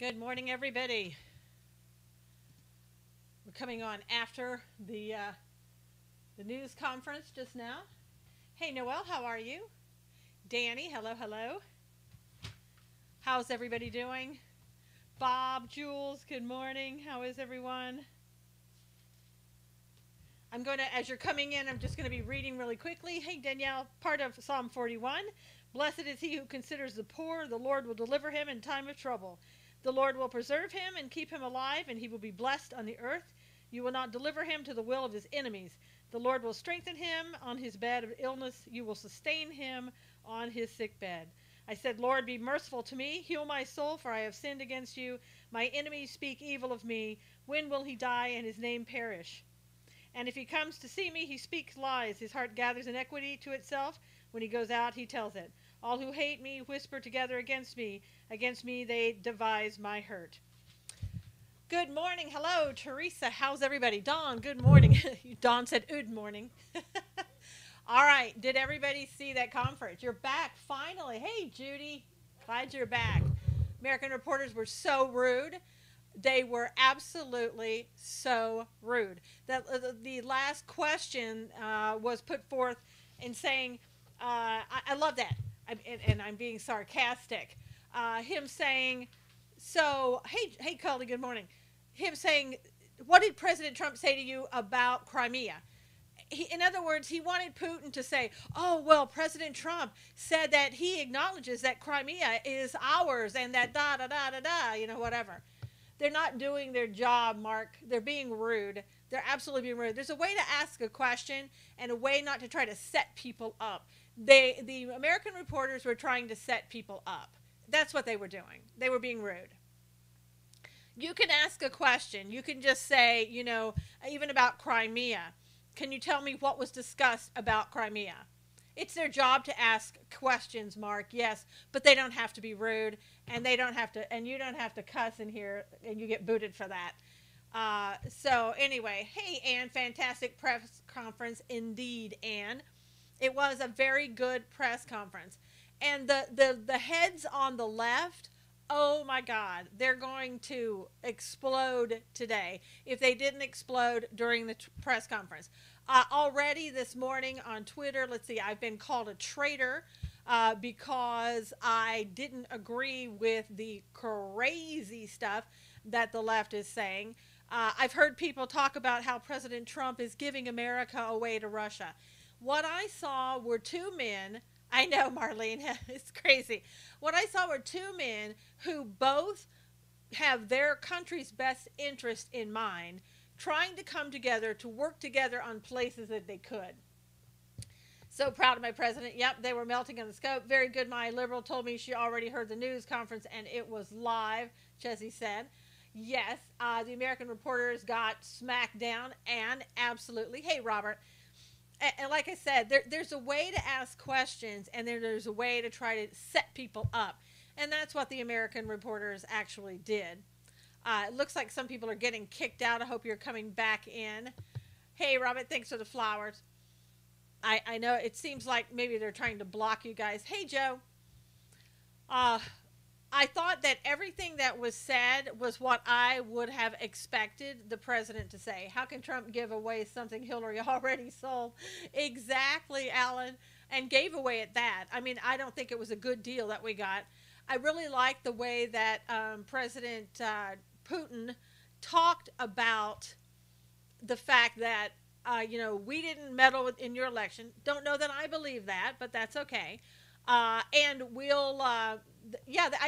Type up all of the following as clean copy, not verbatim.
Good morning, everybody. We're coming on after the news conference just now. Hey, Noelle, how are you? Danny, hello, hello. How's everybody doing? Bob, Jules, good morning. How is everyone? I'm going to, as you're coming in, I'm just going to be reading really quickly. Hey, Danielle, part of Psalm 41. Blessed is he who considers the poor. The Lord will deliver him in time of trouble. The Lord will preserve him and keep him alive, and he will be blessed on the earth. You will not deliver him to the will of his enemies. The Lord will strengthen him on his bed of illness. You will sustain him on his sick bed. I said, Lord, be merciful to me. Heal my soul, for I have sinned against you. My enemies speak evil of me. When will he die and his name perish? And if he comes to see me, he speaks lies. His heart gathers iniquity to itself. When he goes out, he tells it. All who hate me whisper together against me. Against me they devise my hurt. Good morning. Hello, Teresa. How's everybody? Dawn, good morning. Dawn said, good morning. All right. Did everybody see that conference? You're back finally. Hey, Judy. Glad you're back. American reporters were so rude. They were absolutely so rude. The last question was put forth in saying, I love that, and I'm being sarcastic. Him saying, so, hey, Cully, good morning. Him saying, what did President Trump say to you about Crimea? In other words, he wanted Putin to say, oh, well, President Trump said that he acknowledges that Crimea is ours and that da-da-da-da-da, whatever. They're not doing their job, Mark. They're being rude. They're absolutely being rude. There's a way to ask a question and a way not to try to set people up. The American reporters were trying to set people up. That's what they were doing. They were being rude. You can ask a question. You can just say, even about Crimea. Can you tell me what was discussed about Crimea? It's their job to ask questions, Mark, yes, but they don't have to be rude, and they don't have to, and you don't have to cuss in here, and you get booted for that. So anyway, hey, Ann, fantastic press conference indeed, Ann. It was a very good press conference. And the heads on the left, oh my God, they're going to explode today if they didn't explode during the press conference. Already this morning on Twitter, let's see, I've been called a traitor because I didn't agree with the crazy stuff that the left is saying. I've heard people talk about how President Trump is giving America away to Russia. What I saw were two men. I know, Marlene, it's crazy. What I saw were two men who both have their country's best interest in mind, trying to come together to work together on places that they could. So proud of my president. Yep, they were melting in the scope. Very good. My liberal told me she already heard the news conference and it was live, Chessie said. Yes, the American reporters got smacked down, and absolutely. Hey, Robert. And like I said, there's a way to ask questions, and there's a way to try to set people up. And that's what the American reporters actually did. It looks like some people are getting kicked out. I hope you're coming back in. Hey, Robert, thanks for the flowers. I know it seems like maybe they're trying to block you guys. Hey, Joe. I thought that everything that was said was what I would have expected the president to say. How can Trump give away something Hillary already sold? Exactly, Alan, and gave away at that. I mean, I don't think it was a good deal that we got. I really like the way that President Putin talked about the fact that, we didn't meddle in your election. Don't know that I believe that, but that's okay. And we'll, I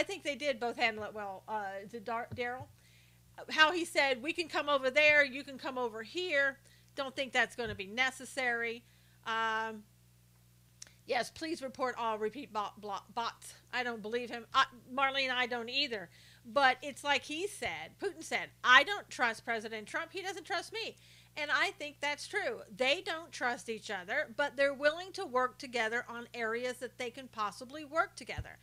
think they did both handle it well. Is it Daryl? How he said, we can come over there, you can come over here. Don't think that's going to be necessary. Yes, please report all repeat bots. I don't believe him. Marlene, I don't either. But it's like Putin said, I don't trust President Trump. He doesn't trust me. And I think that's true. They don't trust each other, but they're willing to work together on areas that they can possibly work together.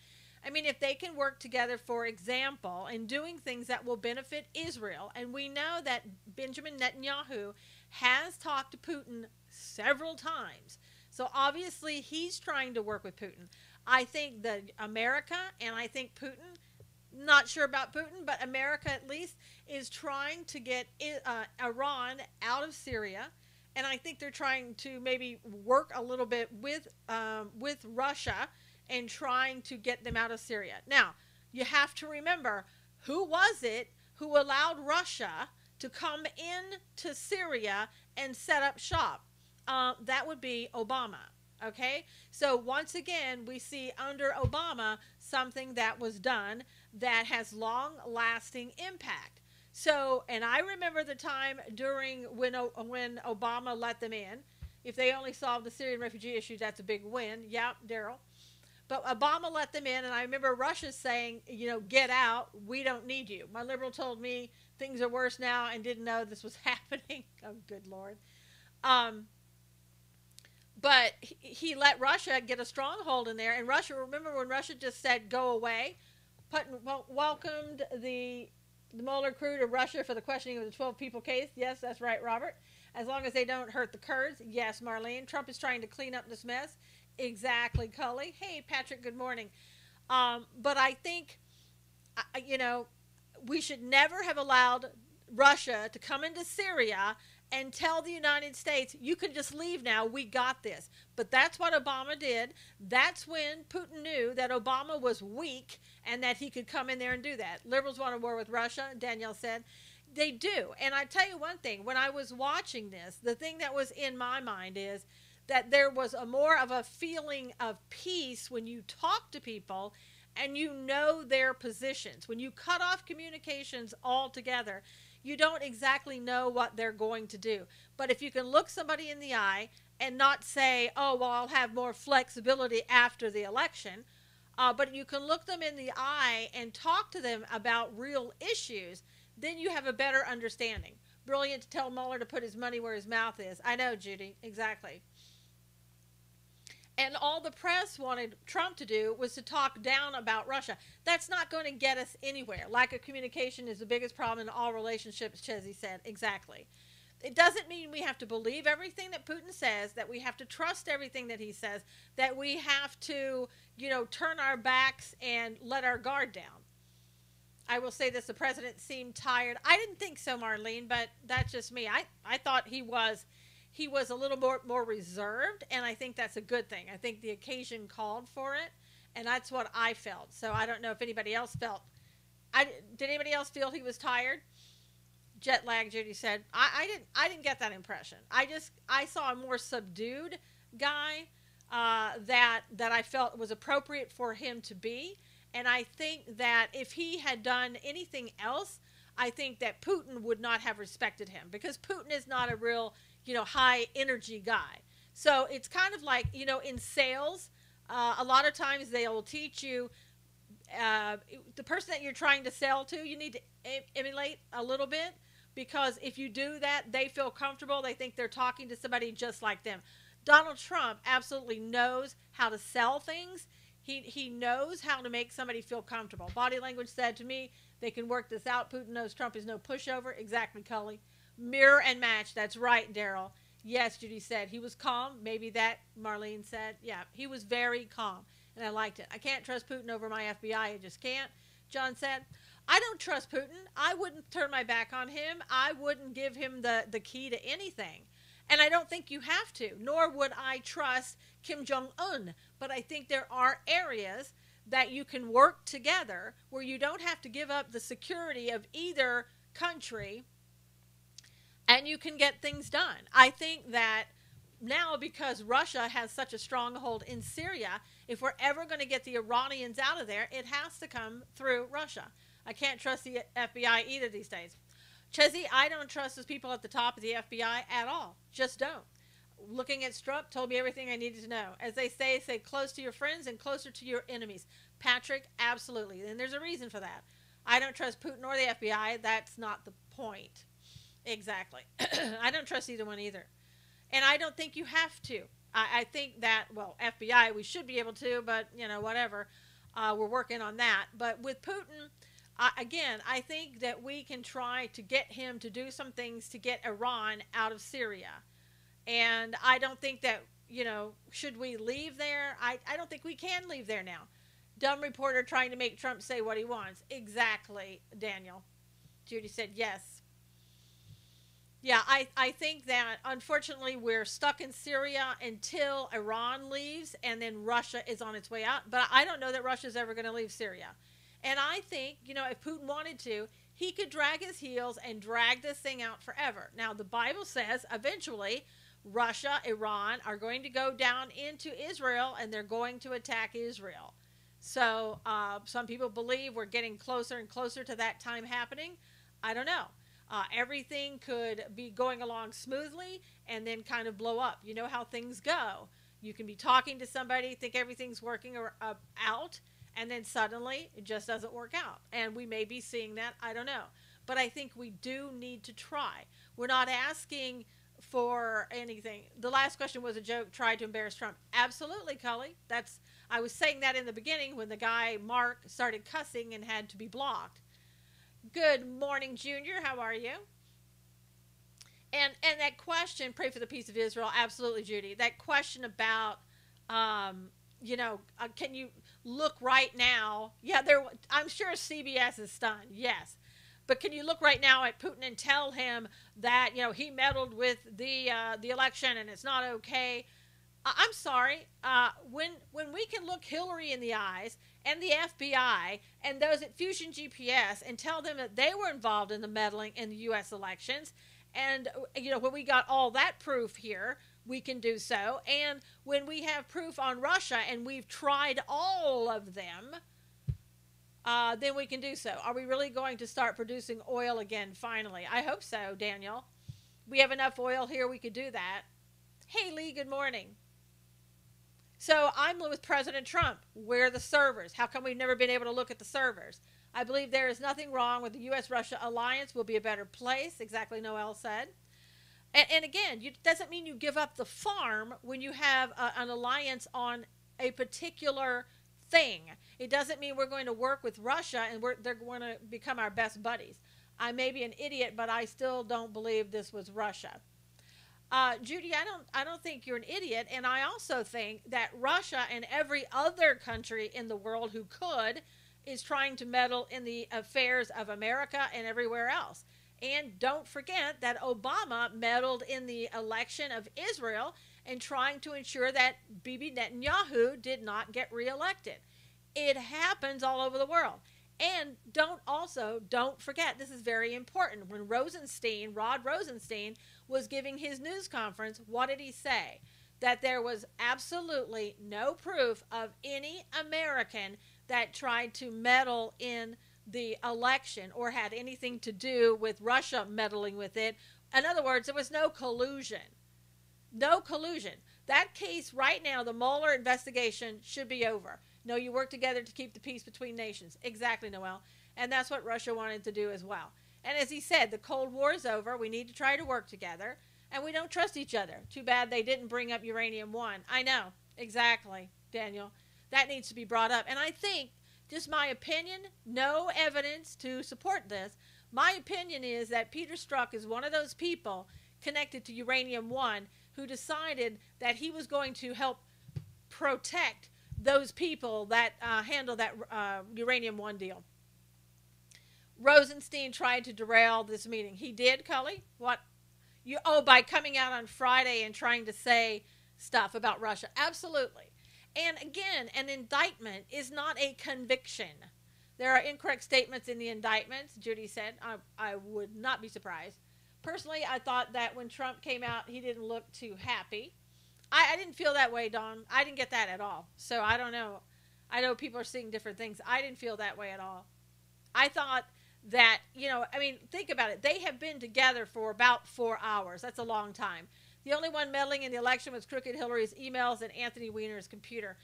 I mean, if they can work together, for example, in doing things that will benefit Israel, and we know that Benjamin Netanyahu has talked to Putin several times. So obviously he's trying to work with Putin. I think that America and I think Putin Not sure about Putin, but America at least is trying to get Iran out of Syria, and I think they're trying to maybe work a little bit with Russia and trying to get them out of Syria. Now, you have to remember, who was it who allowed Russia to come into Syria and set up shop? That would be Obama. Okay, so once again, we see under Obama something that was done that has long lasting impact. So, and I remember the time during when Obama let them in. If they only solved the Syrian refugee issue, that's a big win. Yep, Daryl. But Obama let them in, and I remember Russia saying, get out. We don't need you. My liberal told me things are worse now and didn't know this was happening. Oh, good Lord. But he let Russia get a stronghold in there. And Russia, remember when Russia just said, go away? Putin welcomed the Mueller crew to Russia for the questioning of the 12 people case. Yes, that's right, Robert. As long as they don't hurt the Kurds. Yes, Marlene. Trump is trying to clean up this mess. Exactly, Cully. Hey, Patrick, good morning. But I think, we should never have allowed Russia to come into Syria and tell the United States, you can just leave now, we got this. But that's what Obama did. That's when Putin knew that Obama was weak and that he could come in there and do that. Liberals want a war with Russia, Danielle said. They do. And I tell you one thing, when I was watching this, the thing that was in my mind is that there was more of a feeling of peace when you talk to people and you know their positions. When you cut off communications altogether, you don't exactly know what they're going to do. But if you can look somebody in the eye and not say, oh, well, I'll have more flexibility after the election, but you can look them in the eye and talk to them about real issues, then you have a better understanding. Brilliant to tell Mueller to put his money where his mouth is. I know, Judy, exactly. And all the press wanted Trump to do was to talk down about Russia. That's not going to get us anywhere. Lack of communication is the biggest problem in all relationships, Chesney said. Exactly. It doesn't mean we have to believe everything that Putin says, that we have to trust everything that he says, that we have to, turn our backs and let our guard down. I will say this, the president seemed tired. I didn't think so, Marlene, but that's just me. I thought he was a little more reserved, and I think that's a good thing. I think the occasion called for it, and that's what I felt. So I don't know if anybody else felt. Did anybody else feel he was tired? Jet lag, Judy said. I didn't get that impression. I saw a more subdued guy that I felt was appropriate for him to be, and I think that if he had done anything else, I think that Putin would not have respected him, because Putin is not a real high energy guy. So it's kind of like, in sales, a lot of times they will teach you the person that you're trying to sell to, you need to emulate a little bit, because if you do that, they feel comfortable. They think they're talking to somebody just like them. Donald Trump absolutely knows how to sell things. He knows how to make somebody feel comfortable. Body language said to me, they can work this out. Putin knows Trump is no pushover. Exactly, Cully. Mirror and match. That's right, Daryl. Yes, Judy said. He was calm. Maybe that, Marlene said. Yeah, he was very calm, and I liked it. I can't trust Putin over my FBI. I just can't. John said, I don't trust Putin. I wouldn't turn my back on him. I wouldn't give him the key to anything. And I don't think you have to, nor would I trust Kim Jong-un. But I think there are areas that you can work together where you don't have to give up the security of either country, and you can get things done. I think that now, because Russia has such a stronghold in Syria, if we're ever going to get the Iranians out of there, it has to come through Russia. I can't trust the FBI either these days. Chesney, I don't trust those people at the top of the FBI at all. Just don't. Looking at Strupp told me everything I needed to know. As they say close to your friends and closer to your enemies. Patrick, absolutely. And there's a reason for that. I don't trust Putin or the FBI. That's not the point. Exactly. I don't trust either one either. And I don't think you have to. I think that, well, FBI, we should be able to, but, whatever. We're working on that. But with Putin, again, I think that we can try to get him to do some things to get Iran out of Syria. And I don't think that, should we leave there? I don't think we can leave there now. Dumb reporter trying to make Trump say what he wants. Exactly, Daniel. Judy said yes. Yeah, I think that unfortunately we're stuck in Syria until Iran leaves and then Russia is on its way out. But I don't know that Russia's ever going to leave Syria. And I think, if Putin wanted to, he could drag his heels and drag this thing out forever. Now, the Bible says eventually Russia, Iran are going to go down into Israel and they're going to attack Israel. So some people believe we're getting closer and closer to that time happening. I don't know. Everything could be going along smoothly and then kind of blow up. You know how things go. You can be talking to somebody, think everything's working out, and then suddenly it just doesn't work out. And we may be seeing that. I don't know. But I think we do need to try. We're not asking for anything. The last question was a joke, tried to embarrass Trump. Absolutely, Cully. I was saying that in the beginning when the guy, Mark, started cussing and had to be blocked. Good morning, Junior. How are you? And that question, pray for the peace of Israel. Absolutely, Judy. That question about, can you look right now? Yeah, I'm sure CBS is stunned. Yes. But can you look right now at Putin and tell him that, he meddled with the election and it's not okay? I'm sorry. When we can look Hillary in the eyes and the FBI and those at Fusion GPS and tell them that they were involved in the meddling in the U.S. elections, and when we got all that proof here, we can do so. And when we have proof on Russia and we've tried all of them, then we can do so. Are we really going to start producing oil again finally? I hope so, Daniel. We have enough oil here, we could do that. Hey, Lee, good morning. So I'm with President Trump. Where are the servers? How come we've never been able to look at the servers? I believe there is nothing wrong with the U.S.-Russia alliance. Will be a better place. Exactly, Noel said. And again, it doesn't mean you give up the farm when you have an alliance on a particular thing. It doesn't mean we're going to work with Russia and they're going to become our best buddies. I may be an idiot, but I still don't believe this was Russia. Judy, I don't think you're an idiot, and I also think that Russia and every other country in the world who could is trying to meddle in the affairs of America and everywhere else. And don't forget that Obama meddled in the election of Israel and trying to ensure that Bibi Netanyahu did not get reelected. It happens all over the world. And don't forget, this is very important. When Rod Rosenstein, was giving his news conference, what did he say? That there was absolutely no proof of any American that tried to meddle in the election or had anything to do with Russia meddling with it. In other words, there was no collusion. No collusion. That case right now, the Mueller investigation should be over. No, you work together to keep the peace between nations. Exactly, Noel. And that's what Russia wanted to do as well. And as he said, the Cold War is over. We need to try to work together. And we don't trust each other. Too bad they didn't bring up uranium-1. I know. Exactly, Daniel. That needs to be brought up. And I think, just my opinion, no evidence to support this, my opinion is that Peter Strzok is one of those people connected to uranium-1 who decided that he was going to help protect those people that handle that uranium-1 deal. Rosenstein tried to derail this meeting. He did, Cully? What? By coming out on Friday and trying to say stuff about Russia. Absolutely. And again, an indictment is not a conviction. There are incorrect statements in the indictments, Judy said. I would not be surprised. Personally, I thought that when Trump came out, he didn't look too happy. I didn't feel that way, Dawn. I didn't get that at all. So I don't know. I know people are seeing different things. I didn't feel that way at all. I thought that, think about it. They have been together for about 4 hours. That's a long time. The only one meddling in the election was Crooked Hillary's emails and Anthony Weiner's computer.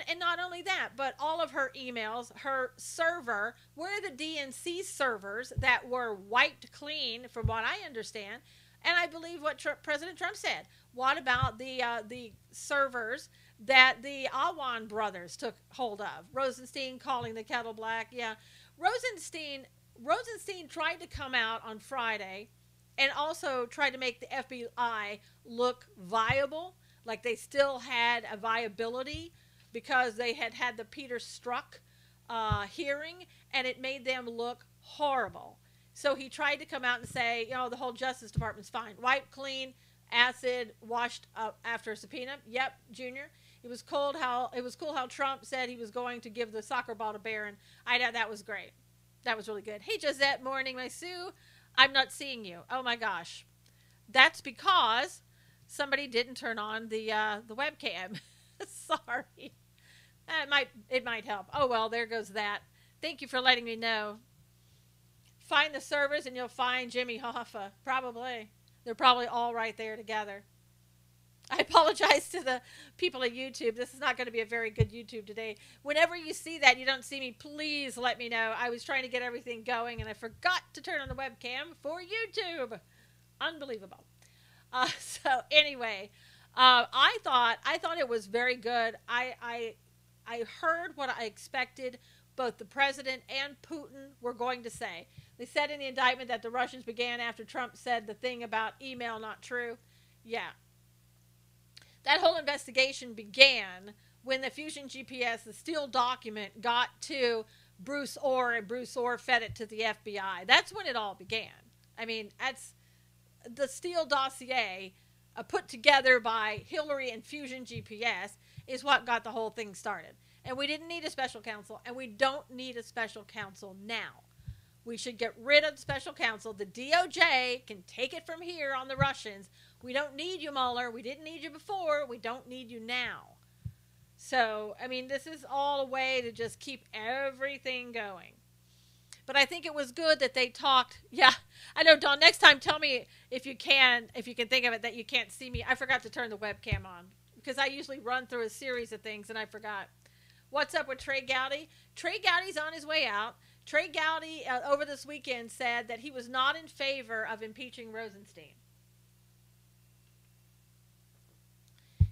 And not only that, but all of her emails, her server, where are the DNC servers that were wiped clean, from what I understand? And I believe what President Trump said. What about the servers that the Awan brothers took hold of? Rosenstein calling the kettle black. Yeah. Rosenstein tried to come out on Friday and also tried to make the FBI look viable, like they still had a viability. because they had had the Peter Strzok hearing, and it made them look horrible. So he tried to come out and say, the whole Justice Department's fine. Wiped clean, acid, washed up after a subpoena. Yep, Junior. It was cool how Trump said he was going to give the soccer ball to Barron. I know that was great. That was really good. Hey, Josette, morning, my Sue. I'm not seeing you. Oh my gosh. That's because somebody didn't turn on the webcam. Sorry. It might help. Oh well, there goes that. Thank you for letting me know. Find the servers and you'll find Jimmy Hoffa. Probably. They're probably all right there together. I apologize to the people at YouTube. This is not going to be a very good YouTube today. Whenever you see that, you don't see me, please let me know. I was trying to get everything going and I forgot to turn on the webcam for YouTube. Unbelievable. So anyway, I thought it was very good. I heard what I expected both the president and Putin were going to say. They said in the indictment that the Russians began after Trump said the thing about email not true. Yeah. That whole investigation began when the Fusion GPS, the Steele document, got to Bruce Orr, and Bruce Orr fed it to the FBI. That's when it all began. I mean, that's the Steele dossier put together by Hillary and Fusion GPS is what got the whole thing started. And we didn't need a special counsel, and we don't need a special counsel now. We should get rid of the special counsel. The DOJ can take it from here on the Russians. We don't need you, Mueller. We didn't need you before. We don't need you now. So, I mean, this is all a way to just keep everything going. But I think it was good that they talked. Yeah, I know, Dawn. Next time, tell me if you can think of it, that you can't see me. I forgot to turn the webcam on because I usually run through a series of things, and I forgot. What's up with Trey Gowdy? Trey Gowdy's on his way out. Trey Gowdy, over this weekend, said that he was not in favor of impeaching Rosenstein.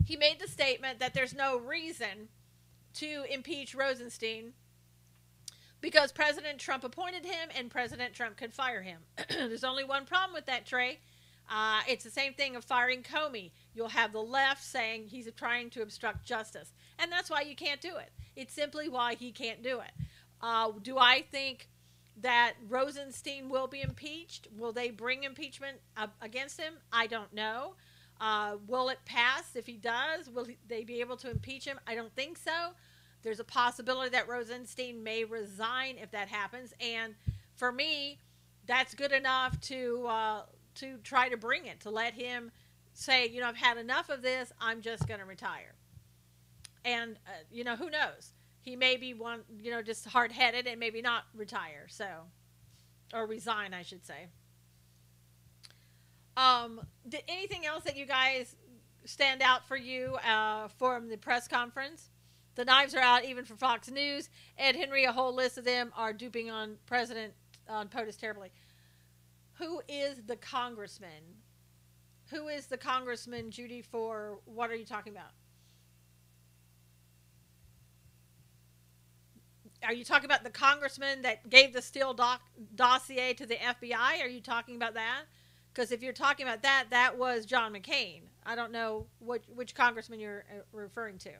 He made the statement that there's no reason to impeach Rosenstein because President Trump appointed him and President Trump could fire him. There's only one problem with that, Trey. It's the same thing of firing Comey. You'll have the left saying he's trying to obstruct justice. And that's why you can't do it. It's simply why he can't do it. Do I think that Rosenstein will be impeached? Will they bring impeachment against him? I don't know. Will it pass? If he does, will they be able to impeach him? I don't think so. There's a possibility that Rosenstein may resign if that happens. And for me, that's good enough to try to bring it, to let him say, I've had enough of this. I'm just going to retire. And, who knows? He may be just hard-headed and maybe not retire, or resign, I should say. Did anything else that you guys stand out for you from the press conference? The knives are out even for Fox News. Ed Henry, a whole list of them are duping on POTUS terribly. Who is the congressman? Who is the congressman, Judy, for what are you talking about? Are you talking about the congressman that gave the Steele dossier to the FBI? Are you talking about that? Because if you're talking about that, that was John McCain. I don't know which congressman you're referring to.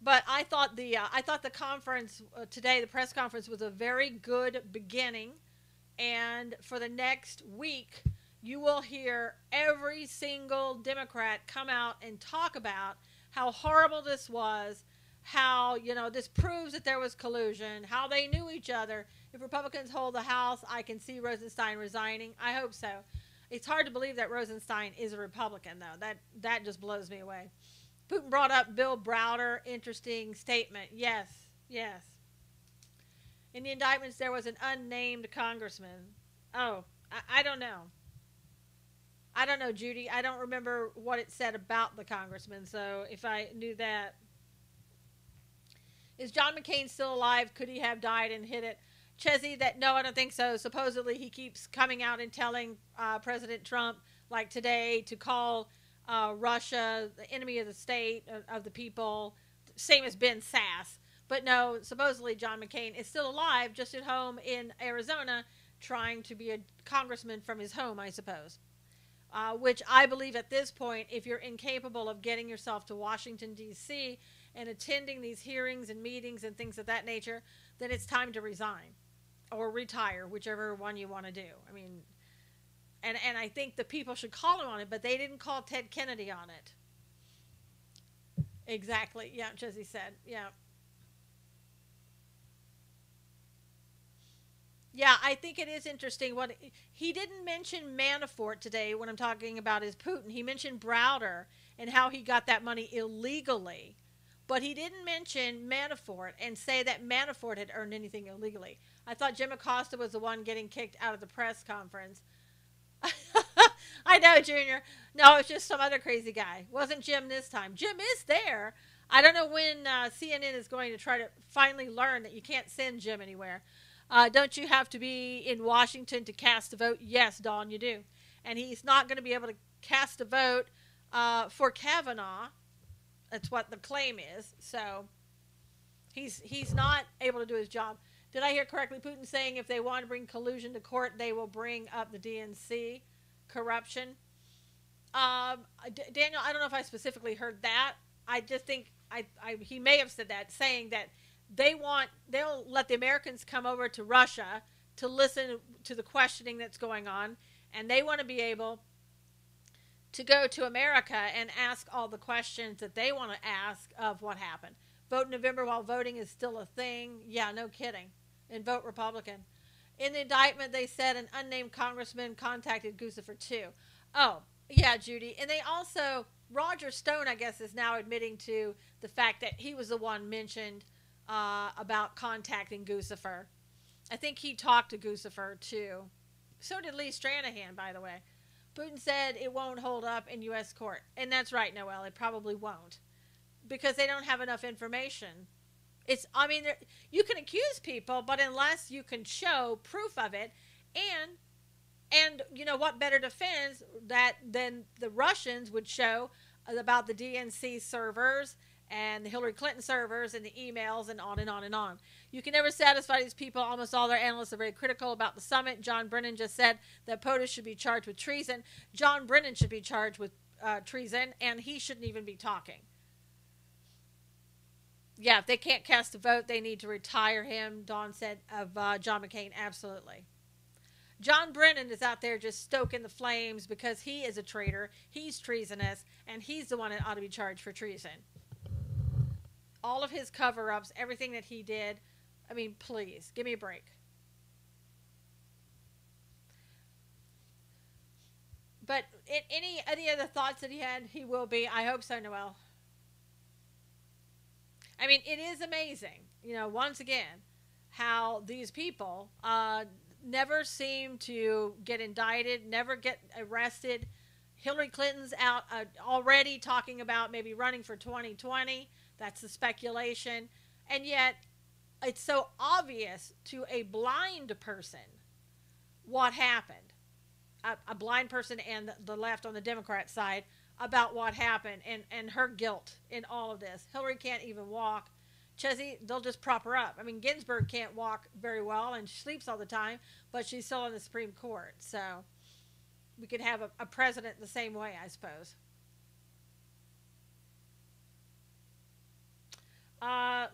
But I thought the conference today, the press conference, was a very good beginning. And for the next week, you will hear every single Democrat come out and talk about how horrible this was, how, this proves that there was collusion, how they knew each other. If Republicans hold the House, I can see Rosenstein resigning. I hope so. It's hard to believe that Rosenstein is a Republican, though. That just blows me away. Putin brought up Bill Browder. Interesting statement. Yes. In the indictments, there was an unnamed congressman. Oh, I don't know. I don't know, Judy. I don't remember what it said about the congressman, so if I knew that. Is John McCain still alive? Could he have died and hid it? Chezzy, no, I don't think so. Supposedly, he keeps coming out and telling President Trump, like today, to call Russia the enemy of the state, of the people, same as Ben Sass. But no, supposedly John McCain is still alive, just at home in Arizona, trying to be a congressman from his home, I suppose. which I believe at this point, if you're incapable of getting yourself to Washington, D.C., and attending these hearings and meetings and things of that nature, then it's time to resign or retire, whichever one you want to do. I mean, and I think the people should call him on it, but they didn't call Ted Kennedy on it. Exactly. Yeah, Jesse said. Yeah. Yeah, I think it is interesting. What he didn't mention Manafort today when I'm talking about is Putin. He mentioned Browder and how he got that money illegally, but he didn't mention Manafort and say that Manafort had earned anything illegally. I thought Jim Acosta was the one getting kicked out of the press conference. I know, Junior. No, it's just some other crazy guy. Wasn't Jim this time. Jim is there. I don't know when CNN is going to try to finally learn that you can't send Jim anywhere. Don't you have to be in Washington to cast a vote? Yes, Dawn, you do. And he's not going to be able to cast a vote for Kavanaugh. That's what the claim is. So he's not able to do his job. Did I hear correctly? Putin saying if they want to bring collusion to court, they will bring up the DNC corruption. Daniel, I don't know if I specifically heard that. I just think he may have said that, saying that they'll let the Americans come over to Russia to listen to the questioning that's going on, and they want to be able to go to America and ask all the questions that they want to ask of what happened. Vote in November while voting is still a thing. Yeah, no kidding. And vote Republican. In the indictment, they said an unnamed congressman contacted Guccifer too. Oh, yeah, Judy. And they also, Roger Stone, I guess, is now admitting to the fact that he was the one mentioned about contacting Guccifer. I think he talked to Guccifer too. So did Lee Stranahan, by the way. Putin said it won't hold up in U.S. court. And that's right, Noel. It probably won't. Because they don't have enough information. You can accuse people, but unless you can show proof of it, and you know what better defense than the Russians would show about the DNC servers and the Hillary Clinton servers and the emails and on and on and on. You can never satisfy these people. Almost all their analysts are very critical about the summit. John Brennan just said that POTUS should be charged with treason. John Brennan should be charged with treason, and he shouldn't even be talking. Yeah, if they can't cast a vote, they need to retire him, Dawn said of John McCain. Absolutely. John Brennan is out there just stoking the flames because he is a traitor. He's treasonous, and he's the one that ought to be charged for treason. All of his cover-ups, everything that he did. I mean, please, give me a break. But any other thoughts that he had, he will be. I hope so, Noel. I mean, it is amazing, once again, how these people never seem to get indicted, never get arrested. Hillary Clinton's out already talking about maybe running for 2020. That's the speculation. And yet, it's so obvious to a blind person what happened. A blind person and the left on the Democrat side about what happened and her guilt in all of this. Hillary can't even walk. Chesney, they'll just prop her up. I mean, Ginsburg can't walk very well and she sleeps all the time, but she's still on the Supreme Court. So we could have a president the same way, I suppose.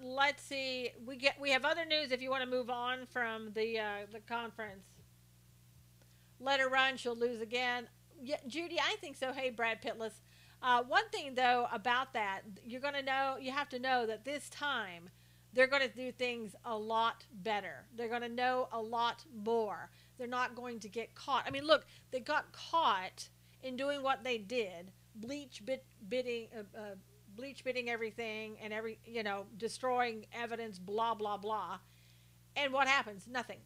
Let's see. We have other news if you want to move on from the conference. Let her run. She'll lose again. Yeah, Judy, I think so. Hey, Brad Pitless. One thing, though, about that, you have to know that this time they're going to do things a lot better. They're going to know a lot more. They're not going to get caught. I mean, look, they got caught in doing what they did, bleach bidding everything and destroying evidence, blah, blah, blah. And what happens? Nothing.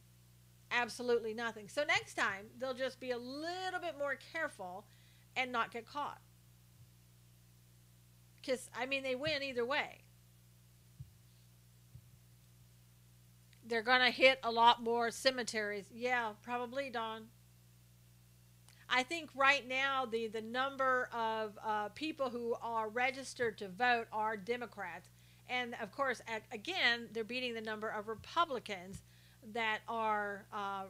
Absolutely nothing. So next time, they'll just be a little bit more careful and not get caught. Because, they win either way. They're going to hit a lot more cemeteries. Yeah, probably, Dawn. I think right now the number of people who are registered to vote are Democrats. And, of course, again, they're beating the number of Republicans that are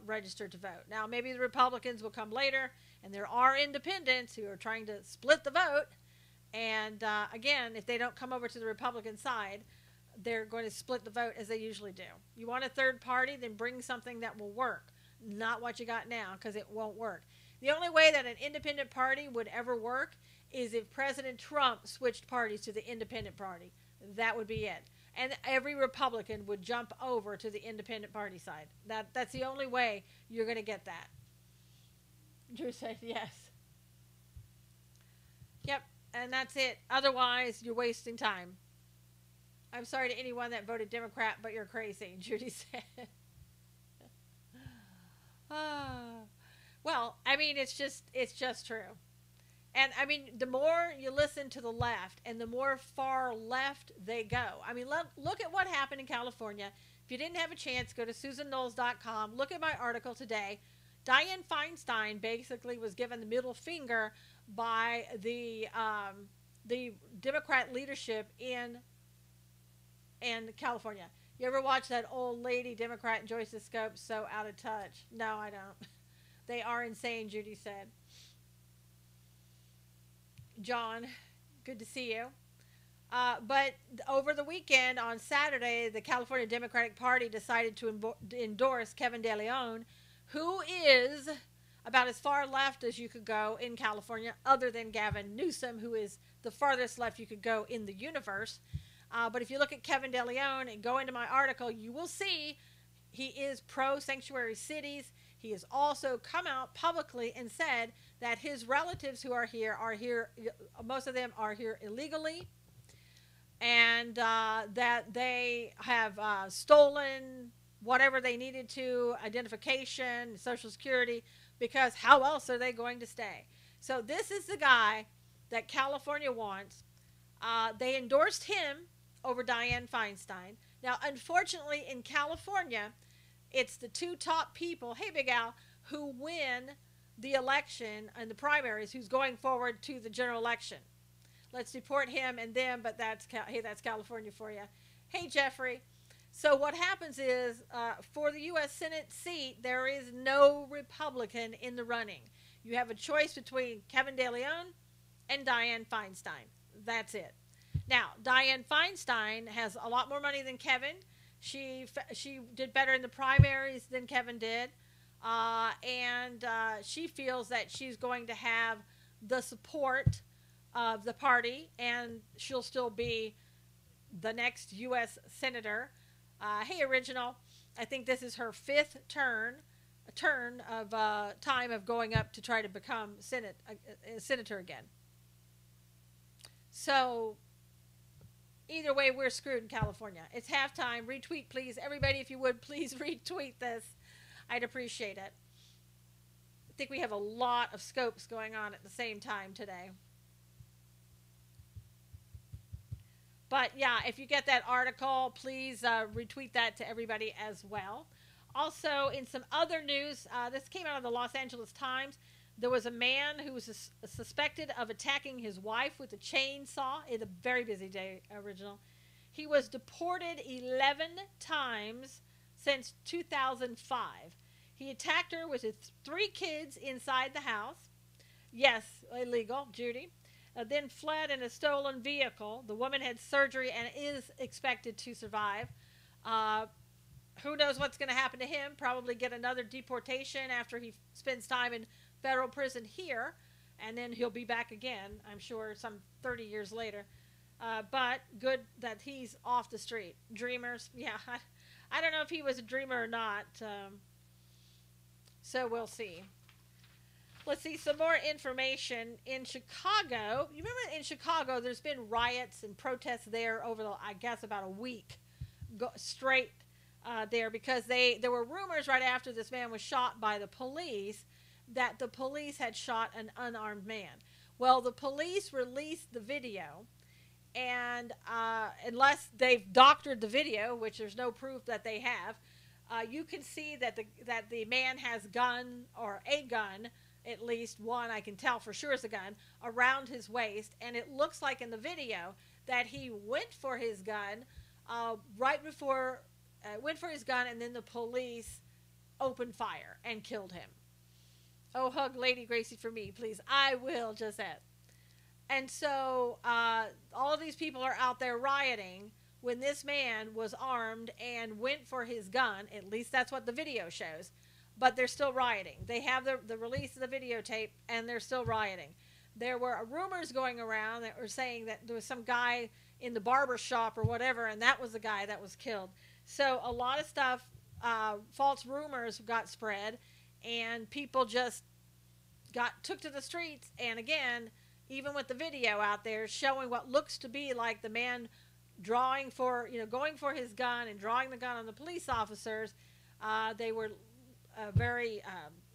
registered to vote. Now, maybe the Republicans will come later, and there are independents who are trying to split the vote. And again, if they don't come over to the Republican side, they're going to split the vote as they usually do. You want a third party, then bring something that will work, not what you got now, because it won't work. The only way that an independent party would ever work is if President Trump switched parties to the independent party. That would be it. And every Republican would jump over to the independent party side. That's the only way you're going to get that. Drew said yes. Yep, and that's it. Otherwise, you're wasting time. I'm sorry to anyone that voted Democrat, but you're crazy, Judy said. Well, I mean, it's just true. And I mean, the more you listen to the left and the more far left they go. I mean, look at what happened in California. If you didn't have a chance, go to SusanKnowles.com. Look at my article today. Dianne Feinstein basically was given the middle finger by the Democrat leadership in California. You ever watch that old lady Democrat Joyce Scope, So Out of Touch? No, I don't. They are insane, Judy said. John, good to see you. But over the weekend, on Saturday, the California Democratic Party decided to endorse Kevin De Leon, who is about as far left as you could go in California, other than Gavin Newsom, who is the farthest left you could go in the universe. But if you look at Kevin De Leon and go into my article, you will see he is pro-sanctuary cities. He has also come out publicly and said that his relatives who are here, most of them are here illegally, and that they have stolen whatever they needed to, identification, Social Security, because how else are they going to stay? So this is the guy that California wants. They endorsed him over Dianne Feinstein. Now, unfortunately, in California, it's the two top people, hey, Big Al, who win the election and the primaries, who's going forward to the general election. Let's deport him and them, but that's California for you. Hey, Jeffrey. So what happens is, for the U.S. Senate seat, there is no Republican in the running. You have a choice between Kevin De Leon and Dianne Feinstein. That's it. Now, Dianne Feinstein has a lot more money than Kevin. She did better in the primaries than Kevin did. And she feels that she's going to have the support of the party, and she'll still be the next U.S. Senator. Hey, Original, I think this is her fifth turn of time of going up to try to become senator again. So either way, we're screwed in California. It's halftime. Retweet, please. Everybody, if you would, please retweet this. I'd appreciate it. I think we have a lot of scopes going on at the same time today. But yeah, if you get that article, please retweet that to everybody as well. Also, in some other news, this came out of the Los Angeles Times. There was a man who was suspected of attacking his wife with a chainsaw. It's a very busy day, Original. He was deported 11 times since 2005. He attacked her with his 3 kids inside the house. Yes, illegal, Judy. Then fled in a stolen vehicle. The woman had surgery and is expected to survive. Who knows what's going to happen to him? Probably get another deportation after he spends time in federal prison here, and then he'll be back again, I'm sure, some 30 years later. But good that he's off the street. Dreamers, yeah, I don't know if he was a dreamer or not, so we'll see. Let's see some more information in Chicago. You remember in Chicago, there's been riots and protests there over, I guess, about a week straight there, because there were rumors right after this man was shot by the police that the police had shot an unarmed man. Well, the police released the video, and unless they've doctored the video, which there's no proof that they have, you can see that the man has gun, or a gun, at least one I can tell for sure is a gun, around his waist, and it looks like in the video that he went for his gun right before went for his gun, and then the police opened fire and killed him. Oh, hug Lady Gracie for me, please. I will, Josette. And so all of these people are out there rioting when this man was armed and went for his gun. At least that's what the video shows. But they're still rioting. They have the release of the videotape, and they're still rioting. There were rumors going around that were saying that there was some guy in the barber shop or whatever, and that was the guy that was killed. So a lot of stuff, false rumors got spread, and people just took to the streets. And again, even with the video out there showing what looks to be like the man going for his gun and drawing the gun on the police officers, they were very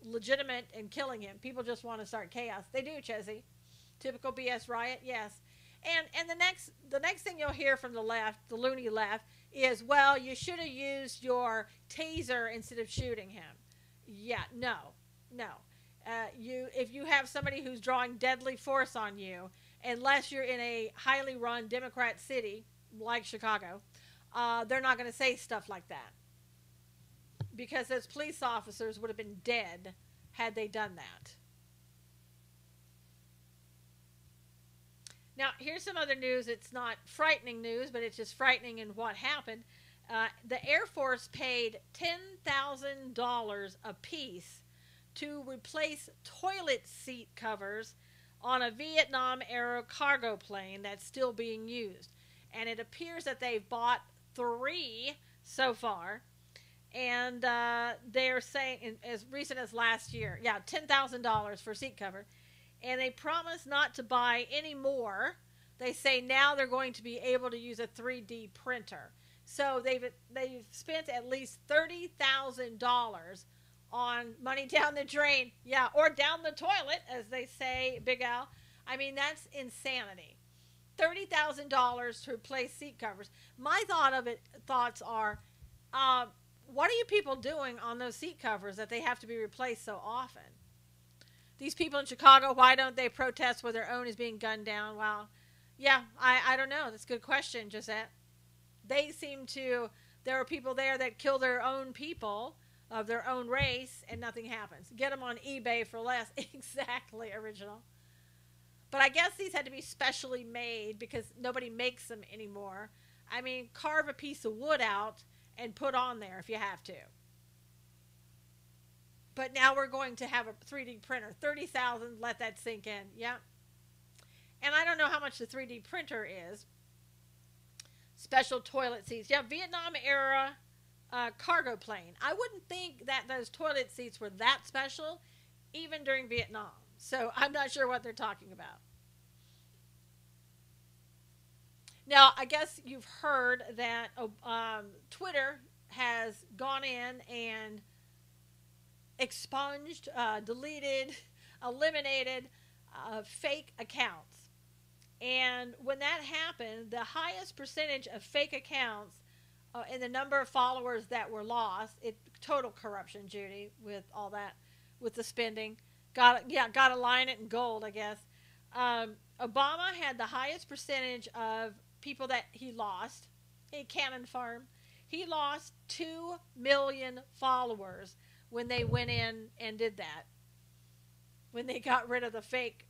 legitimate in killing him. People just want to start chaos. They do, Chessie. Typical BS riot, yes. And the next thing you'll hear from the left, the loony left, is, well, you should have used your taser instead of shooting him. Yeah, no. If you have somebody who's drawing deadly force on you, unless you're in a highly run Democrat city like Chicago, they're not going to say stuff like that, because those police officers would have been dead had they done that. Now, here's some other news. It's not frightening news, but it's just frightening in what happened. The Air Force paid $10,000 a piece to replace toilet seat covers on a Vietnam-era cargo plane that's still being used. And it appears that they've bought 3 so far. And they're saying, as recent as last year, $10,000 for seat cover. And they promise not to buy any more. They say now they're going to be able to use a 3D printer. So they've spent at least $30,000 on money down the drain. Yeah, or down the toilet, as they say, Big Al. I mean, that's insanity. $30,000 to replace seat covers. My thoughts are, what are you people doing on those seat covers that they have to be replaced so often? These people in Chicago, why don't they protest where their own is being gunned down? Well, yeah, I don't know. That's a good question, Josette. There are people there that kill their own people of their own race, and nothing happens. Get them on eBay for less. Exactly, original. But I guess these had to be specially made because nobody makes them anymore. I mean, carve a piece of wood out and put on there if you have to. But now we're going to have a 3D printer. $30,000, let that sink in. Yeah. And I don't know how much the 3D printer is. Special toilet seats. Yeah, Vietnam era cargo plane. I wouldn't think that those toilet seats were that special, even during Vietnam. So I'm not sure what they're talking about. Now, I guess you've heard that Twitter has gone in and expunged, deleted, eliminated fake accounts. And when that happened, the highest percentage of fake accounts and the number of followers that were lost, total corruption, Judy, with all that, with the spending. Got to line it in gold, I guess. Obama had the highest percentage of people that he lost. Hey, Cannon Farm. He lost 2 million followers when they went in and did that. When they got rid of the fake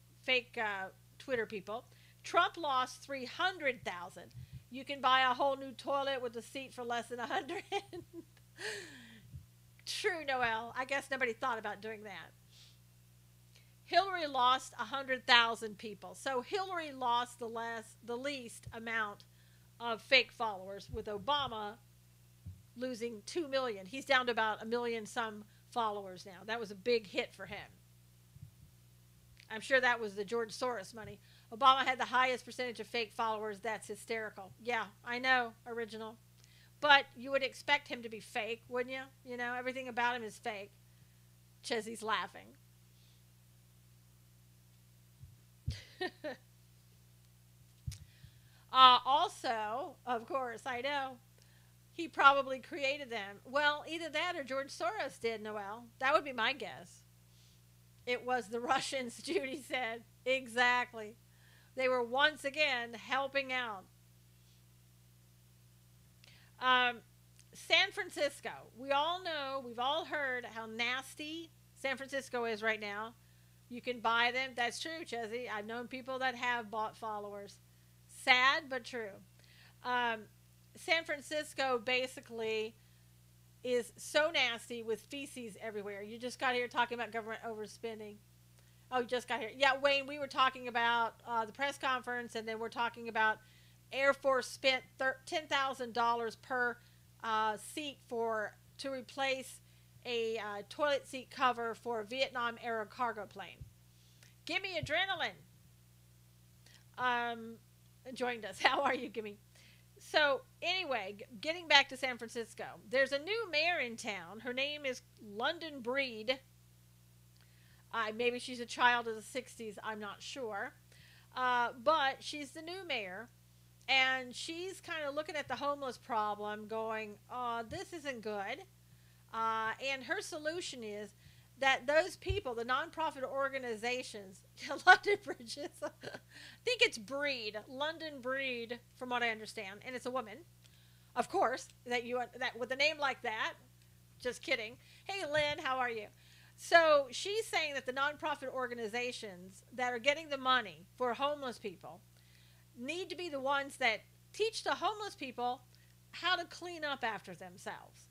Twitter people. Trump lost 300,000. You can buy a whole new toilet with a seat for less than 100. True, Noel. I guess nobody thought about doing that. Hillary lost 100,000 people. So Hillary lost the least amount of fake followers, with Obama losing 2 million. He's down to about 1 million some followers now. That was a big hit for him. I'm sure that was the George Soros money. Obama had the highest percentage of fake followers. That's hysterical. Yeah, I know, original. But you would expect him to be fake, wouldn't you? You know, everything about him is fake. Chesy's laughing. Also, of course, I know, he probably created them. Well, either that or George Soros did, Noel. That would be my guess. It was the Russians, Judy said. Exactly. They were once again helping out. San Francisco. We all know, we've all heard how nasty San Francisco is right now. You can buy them. That's true, Chezzy. I've known people that have bought followers. Sad, but true. Um, San Francisco basically is so nasty with feces everywhere. You just got here talking about government overspending. Oh, you just got here. Yeah, Wayne, we were talking about the press conference, and then we're talking about Air Force spent $10,000 per seat to replace a toilet seat cover for a Vietnam era cargo plane. Give me adrenaline. Joined us. How are you, Gimme? So anyway, getting back to San Francisco, there's a new mayor in town. Her name is London Breed. Maybe she's a child of the 60s. I'm not sure. But she's the new mayor. And she's kind of looking at the homeless problem going, oh, this isn't good. And her solution is that those people, the nonprofit organizations, London Bridges, I think it's Breed, London Breed, from what I understand, and it's a woman, of course, that with a name like that, just kidding. Hey, Lynn, how are you? So she's saying that the nonprofit organizations that are getting the money for homeless people need to be the ones that teach the homeless people how to clean up after themselves.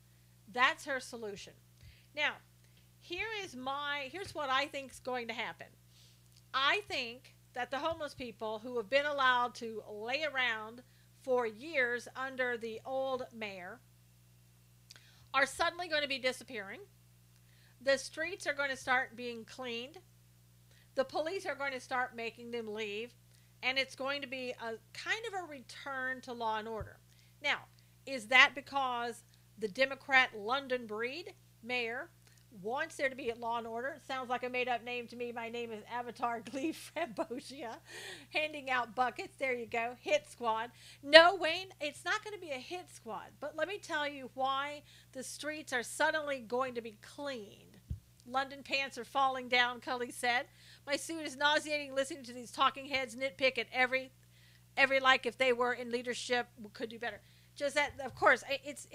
That's her solution. Now, here's what I think is going to happen. I think that the homeless people who have been allowed to lay around for years under the old mayor are suddenly going to be disappearing. The streets are going to start being cleaned. The police are going to start making them leave. And it's going to be a kind of a return to law and order. Now, is that because the Democrat London Breed mayor wants there to be a law and order? It sounds like a made-up name to me. My name is Avatar Glee Frambosia. Handing out buckets. There you go. Hit squad. No, Wayne, it's not going to be a hit squad. But let me tell you why the streets are suddenly going to be cleaned. London pants are falling down, Cully said. My suit is nauseating listening to these talking heads nitpick at every like if they were in leadership could do better. Just that, of course, it's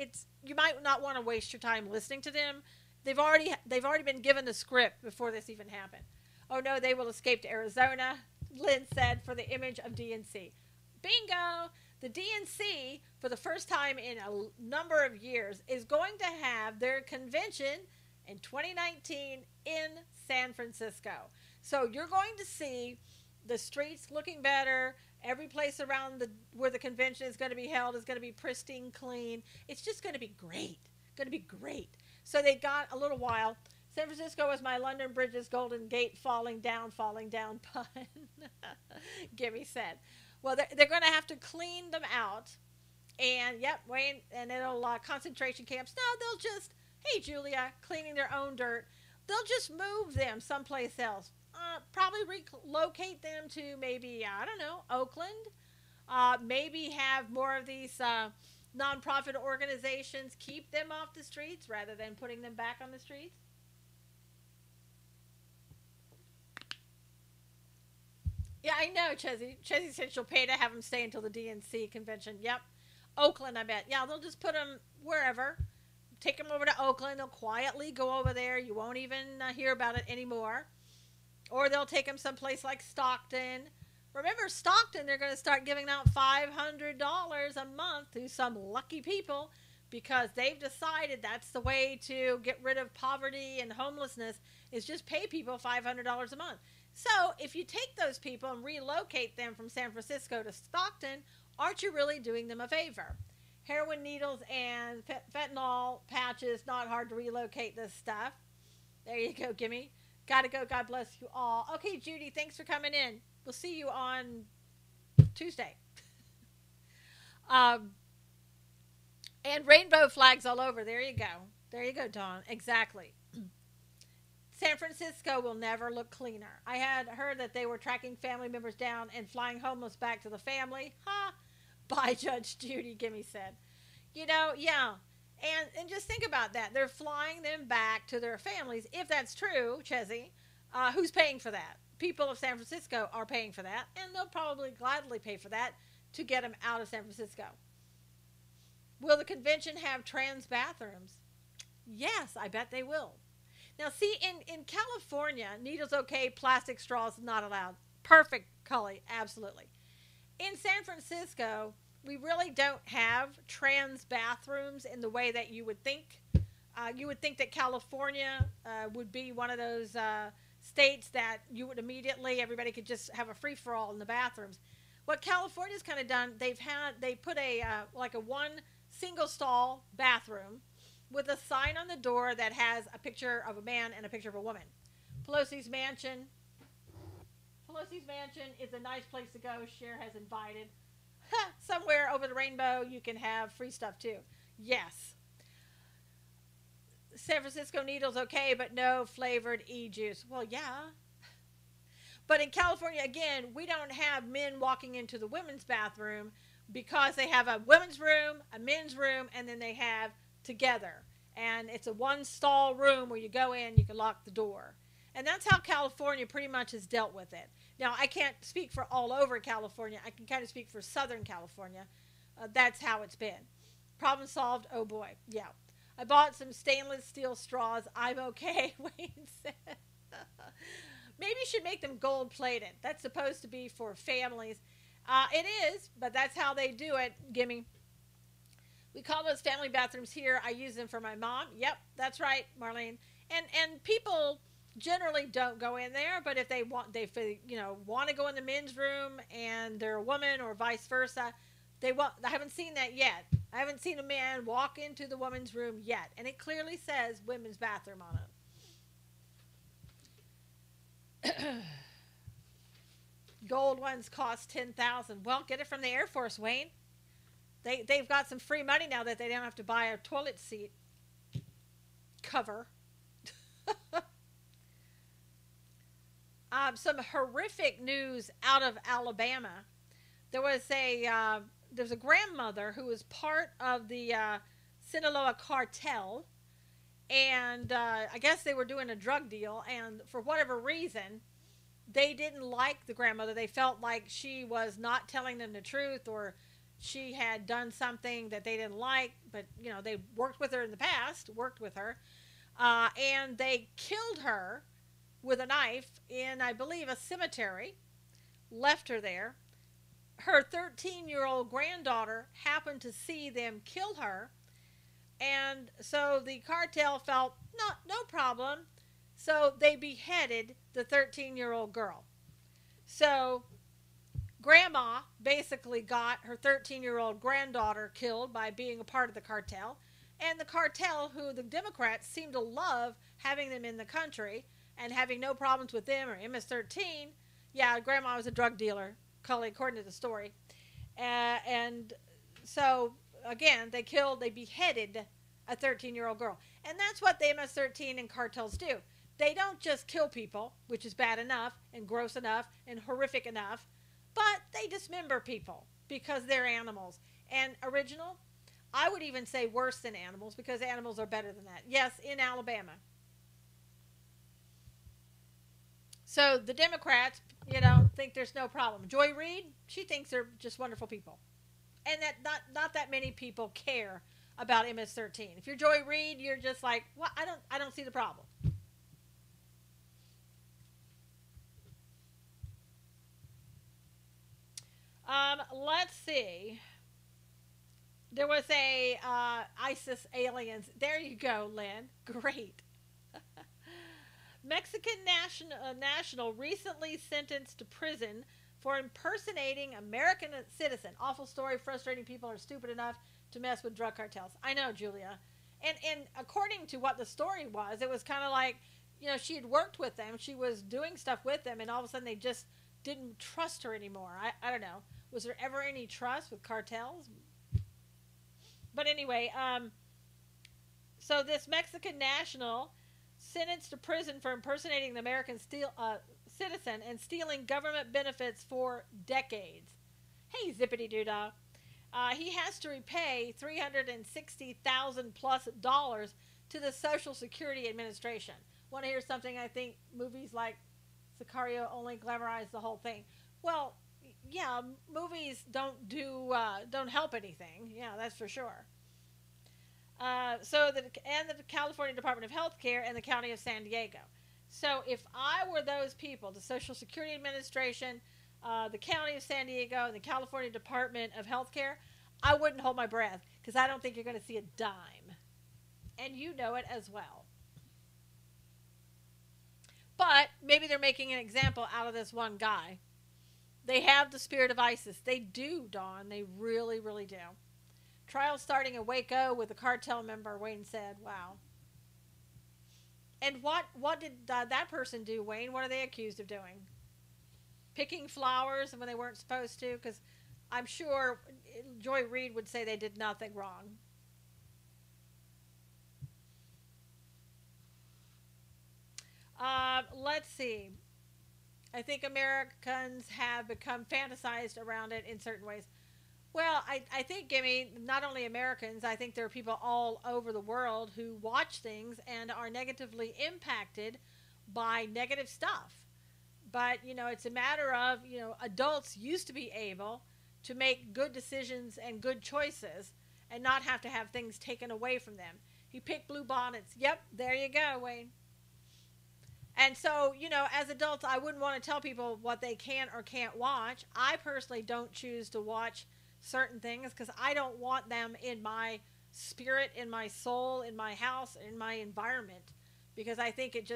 you might not want to waste your time listening to them. They've already been given the script before this even happened. Oh no, they will escape to Arizona, Lynn said, for the image of DNC. Bingo! The DNC, for the first time in a number of years, is going to have their convention in 2019 in San Francisco. So you're going to see the streets looking better. Every place around where the convention is going to be held is going to be pristine, clean. It's just going to be great. Going to be great. So they got a little while. San Francisco is my London Bridges Golden Gate falling down pun. Gimme said. Well, they're going to have to clean them out. And, yep, Wayne, and it'll concentration camps. No, they'll just, hey, Julia, cleaning their own dirt. They'll just move them someplace else. Probably relocate them to maybe, I don't know, Oakland. Maybe have more of these nonprofit organizations keep them off the streets rather than putting them back on the streets. Yeah, I know, Chezzy. Chezzy said she'll pay to have them stay until the DNC convention. Yep. Oakland, I bet. Yeah, they'll just put them wherever. Take them over to Oakland. They'll quietly go over there. You won't even hear about it anymore. Or they'll take them someplace like Stockton. Remember, Stockton, they're going to start giving out $500 a month to some lucky people because they've decided that's the way to get rid of poverty and homelessness is just pay people $500 a month. So if you take those people and relocate them from San Francisco to Stockton, aren't you really doing them a favor? Heroin needles and fentanyl patches, not hard to relocate this stuff. There you go, Gimme. Gotta go. God bless you all. Okay, Judy, thanks for coming in. We'll see you on Tuesday. And rainbow flags all over. There you go. There you go, Dawn. Exactly. San Francisco will never look cleaner. I had heard that they were tracking family members down and flying homeless back to the family. Ha! Bye, Judge Judy, Gimme said. You know, yeah. And just think about that. They're flying them back to their families. If that's true, Chezzy, who's paying for that? People of San Francisco are paying for that, and they'll probably gladly pay for that to get them out of San Francisco. Will the convention have trans bathrooms? Yes, I bet they will. Now, see, in California, needles okay, plastic straws not allowed. Perfect, Cully, absolutely. In San Francisco, we really don't have trans bathrooms in the way that you would think. You would think that California would be one of those states that you would immediately, everybody could just have a free for all in the bathrooms. What California's kind of done, they put a like a one single stall bathroom with a sign on the door that has a picture of a man and a picture of a woman. Pelosi's mansion. Pelosi's mansion is a nice place to go. Cher has invited. Somewhere over the rainbow, you can have free stuff too. Yes. San Francisco needles okay, but no flavored e-juice. Well, yeah. But in California, again, we don't have men walking into the women's bathroom because they have a women's room, a men's room, and then they have together. And it's a one stall room where you go in, you can lock the door. And that's how California pretty much has dealt with it. Now, I can't speak for all over California. I can kind of speak for Southern California. That's how it's been. Problem solved. Oh, boy. Yeah. I bought some stainless steel straws. I'm okay, Wayne said. Maybe you should make them gold plated. That's supposed to be for families. It is, but that's how they do it. Gimme. We call those family bathrooms here. I use them for my mom. Yep, that's right, Marlene. And people generally don't go in there, but if they want, want to go in the men's room and they're a woman or vice versa, they want. I haven't seen that yet. I haven't seen a man walk into the woman's room yet, and it clearly says women's bathroom on it. Gold ones cost $10,000. Well, get it from the Air Force, Wayne. They've got some free money now that they don't have to buy a toilet seat cover. Some horrific news out of Alabama. There was a grandmother who was part of the Sinaloa cartel, and I guess they were doing a drug deal, and for whatever reason, they didn't like the grandmother. They felt like she was not telling them the truth, or she had done something that they didn't like, but, they worked with her in the past, and they killed her with a knife in, I believe, a cemetery, left her there. Her 13-year-old granddaughter happened to see them kill her, and so the cartel felt, no problem, so they beheaded the 13-year-old girl. So Grandma basically got her 13-year-old granddaughter killed by being a part of the cartel, and the cartel, who the Democrats seem to love having them in the country and having no problems with them or MS-13. Yeah, Grandma was a drug dealer, according to the story. And so, again, they beheaded a 13-year-old girl. And that's what the MS-13 and cartels do. They don't just kill people, which is bad enough and gross enough and horrific enough, but they dismember people because they're animals. And original, I would even say worse than animals, because animals are better than that. Yes, in Alabama. So the Democrats, think there's no problem. Joy Reid, she thinks they're just wonderful people. And that not that many people care about MS-13. If you're Joy Reid, you're just like, well, I don't see the problem. Let's see. There was a ISIS aliens. There you go, Lynn. Great. Mexican national recently sentenced to prison for impersonating American citizen. Awful story. Frustrating. People are stupid enough to mess with drug cartels. I know, Julia. And according to what the story was, it was kind of like, she had worked with them. She was doing stuff with them, and all of a sudden they just didn't trust her anymore. I don't know. Was there ever any trust with cartels? But anyway, so this Mexican national sentenced to prison for impersonating the American citizen and stealing government benefits for decades. Hey, zippity-doo-dah. He has to repay $360,000 plus to the Social Security Administration. Want to hear something? I think movies like Sicario only glamorize the whole thing. Well, yeah, movies don't help anything. Yeah, that's for sure. And the California Department of Health Care and the County of San Diego. So if I were those people, the Social Security Administration, the County of San Diego, and the California Department of Health Care, I wouldn't hold my breath because I don't think you're going to see a dime. And you know it as well. But maybe they're making an example out of this one guy. They have the spirit of ISIS. They do, Dawn. They really, really do. Trial starting in Waco with a cartel member, Wayne said. Wow. And what did that person do, Wayne? What are they accused of doing? Picking flowers when they weren't supposed to? Because I'm sure Joy Reid would say they did nothing wrong. Let's see. I think Americans have become fantasized around it in certain ways. Well, I think, Gimme, not only Americans, I think there are people all over the world who watch things and are negatively impacted by negative stuff. But, it's a matter of, adults used to be able to make good decisions and good choices and not have to have things taken away from them. He picked blue bonnets. Yep, there you go, Wayne. And so, as adults, I wouldn't want to tell people what they can or can't watch. I personally don't choose to watch certain things because I don't want them in my spirit, in my soul, in my house, in my environment, because I think it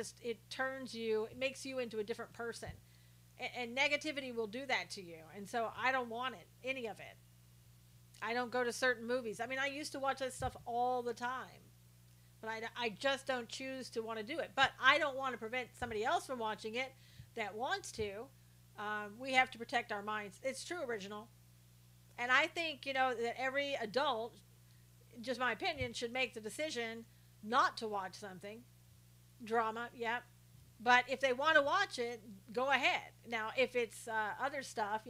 makes you into a different person. And negativity will do that to you. And so I don't want it, any of it. I don't go to certain movies. I mean, I used to watch that stuff all the time. But I just don't choose to want to do it. But I don't want to prevent somebody else from watching it that wants to. We have to protect our minds. It's true, Original. And I think, that every adult, just my opinion, should make the decision not to watch something. Drama, yep. But if they want to watch it, go ahead. Now, if it's other stuff,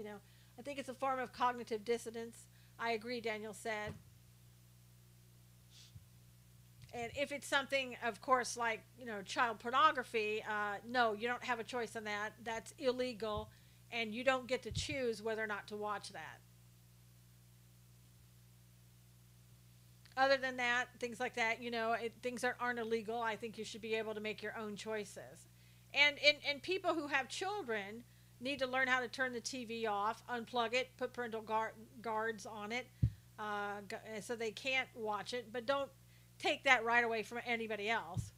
I think it's a form of cognitive dissonance. I agree, Daniel said. And if it's something, of course, like, child pornography, no, you don't have a choice on that. That's illegal, and you don't get to choose whether or not to watch that. Other than that, things like that, things that aren't illegal, I think you should be able to make your own choices. And people who have children need to learn how to turn the TV off, unplug it, put parental guards on it, so they can't watch it, but don't take that right away from anybody else.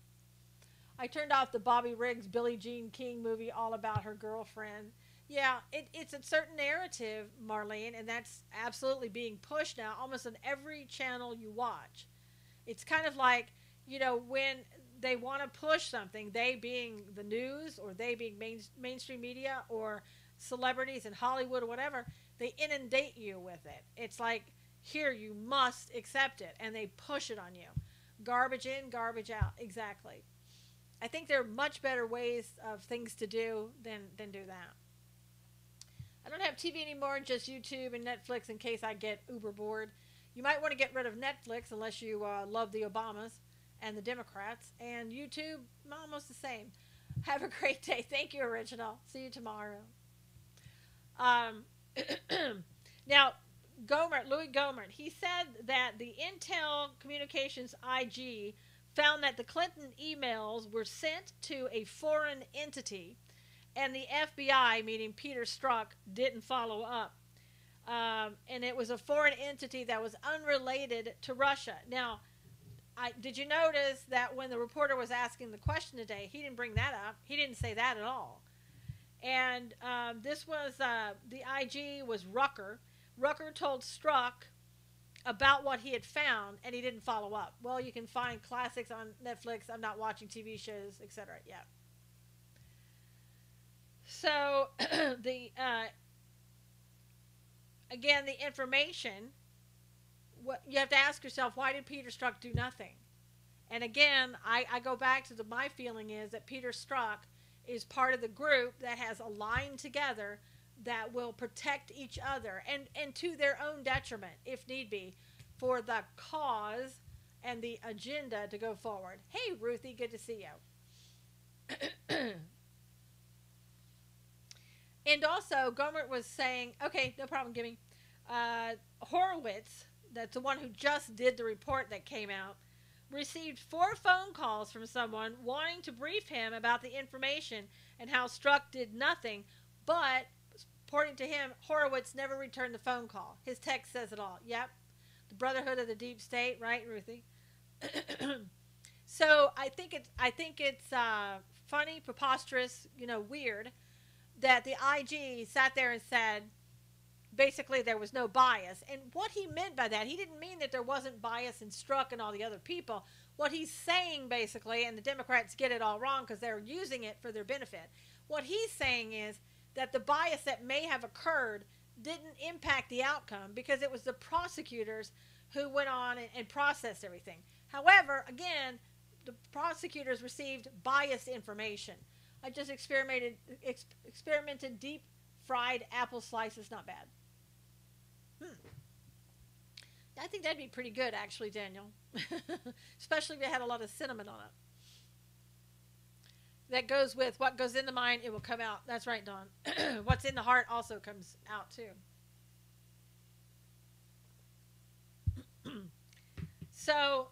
I turned off the Bobby Riggs, Billie Jean King movie all about her girlfriend. Yeah, it's a certain narrative, Marlene, and that's absolutely being pushed now almost on every channel you watch. It's kind of like, when they want to push something, they being the news or they being mainstream media or celebrities in Hollywood or whatever, they inundate you with it. It's like, here, you must accept it, and they push it on you. Garbage in, garbage out. Exactly. I think there are much better ways of things to do than do that. I don't have TV anymore, just YouTube and Netflix in case I get uber bored. You might want to get rid of Netflix unless you love the Obamas and the Democrats. And YouTube, almost the same. Have a great day. Thank you, Original. See you tomorrow. Now, Louis Gohmert, he said that the Intel Communications IG found that the Clinton emails were sent to a foreign entity, and the FBI, meaning Peter Strzok, didn't follow up. And it was a foreign entity that was unrelated to Russia. Now, did you notice that when the reporter was asking the question today, he didn't bring that up. He didn't say that at all. And this was, the IG was Rucker. Rucker told Strzok about what he had found, and he didn't follow up. Well, you can find classics on Netflix. I'm not watching TV shows, etc. yet. So, again, the information, you have to ask yourself, why did Peter Strzok do nothing? And again, I go back to my feeling is that Peter Strzok is part of the group that has aligned together that will protect each other and to their own detriment, if need be, for the cause and the agenda to go forward. Hey, Ruthie, good to see you. And also, Gohmert was saying, okay, no problem, gimme. Horowitz, that's the one who just did the report that came out, received 4 phone calls from someone wanting to brief him about the information and how Strzok did nothing, but according to him, Horowitz never returned the phone call. His text says it all. Yep. The Brotherhood of the Deep State, right, Ruthie? So I think it's funny, preposterous, weird that the IG sat there and said basically there was no bias. And what he meant by that, he didn't mean that there wasn't bias in Strzok and all the other people. What he's saying basically, and the Democrats get it all wrong because they're using it for their benefit. What he's saying is that the bias that may have occurred didn't impact the outcome because it was the prosecutors who went on and processed everything. However, again, the prosecutors received biased information. I just experimented deep fried apple slices, not bad. I think that'd be pretty good, actually, Daniel. Especially if it had a lot of cinnamon on it. That goes with what goes in the mind, it will come out. That's right, Dawn. What's in the heart also comes out, too. So,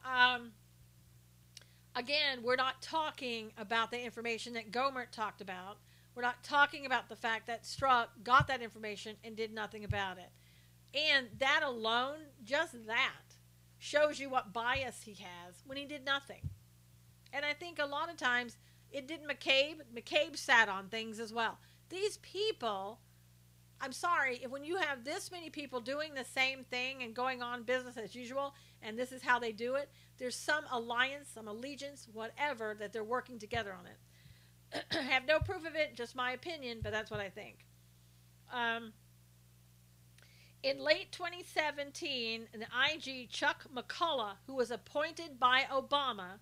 again, we're not talking about the information that Gohmert talked about. We're not talking about the fact that Strzok got that information and did nothing about it. And that alone, just that, shows you what bias he has when he did nothing. And I think a lot of times it did McCabe. McCabe sat on things as well. These people, I'm sorry, when you have this many people doing the same thing and going on business as usual, and this is how they do it, there's some alliance, some allegiance, whatever, that they're working together on it. I have no proof of it, just my opinion, but that's what I think. In late 2017, the IG Chuck McCullough, who was appointed by Obama,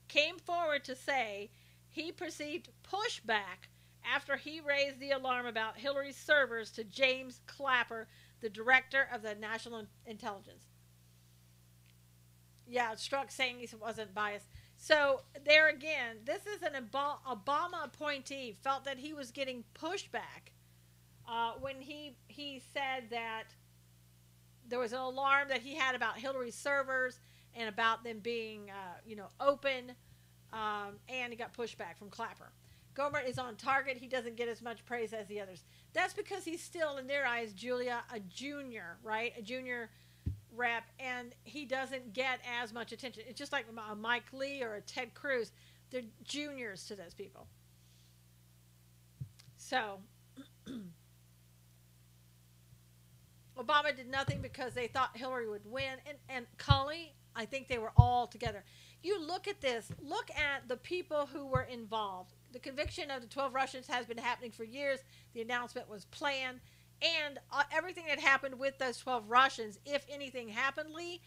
came forward to say he perceived pushback after he raised the alarm about Hillary's servers to James Clapper, the director of the National Intelligence. Yeah, Strzok saying he wasn't biased. So there again, this is an Obama appointee felt that he was getting pushback when he said that there was an alarm that he had about Hillary's servers and about them being, open, and he got pushback from Clapper. Gohmert is on target. He doesn't get as much praise as the others. That's because he's still, in their eyes, Julia, a junior, right? A junior rep, and he doesn't get as much attention. It's just like a Mike Lee or a Ted Cruz. They're juniors to those people. So, Obama did nothing because they thought Hillary would win. And Cully, I think they were all together. You look at this. Look at the people who were involved. The conviction of the 12 Russians has been happening for years. The announcement was planned. And everything that happened with those 12 Russians, if anything happened, Lee,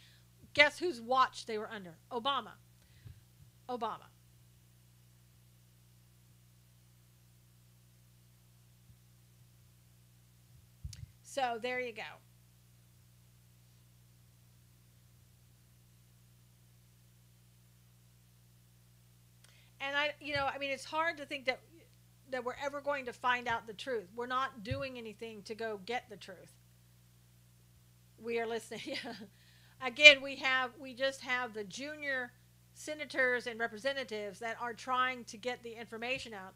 guess whose watch they were under? Obama. Obama. So there you go. And it's hard to think that we're ever going to find out the truth. We're not doing anything to go get the truth. We are listening. Again, we just have the junior senators and representatives that are trying to get the information out.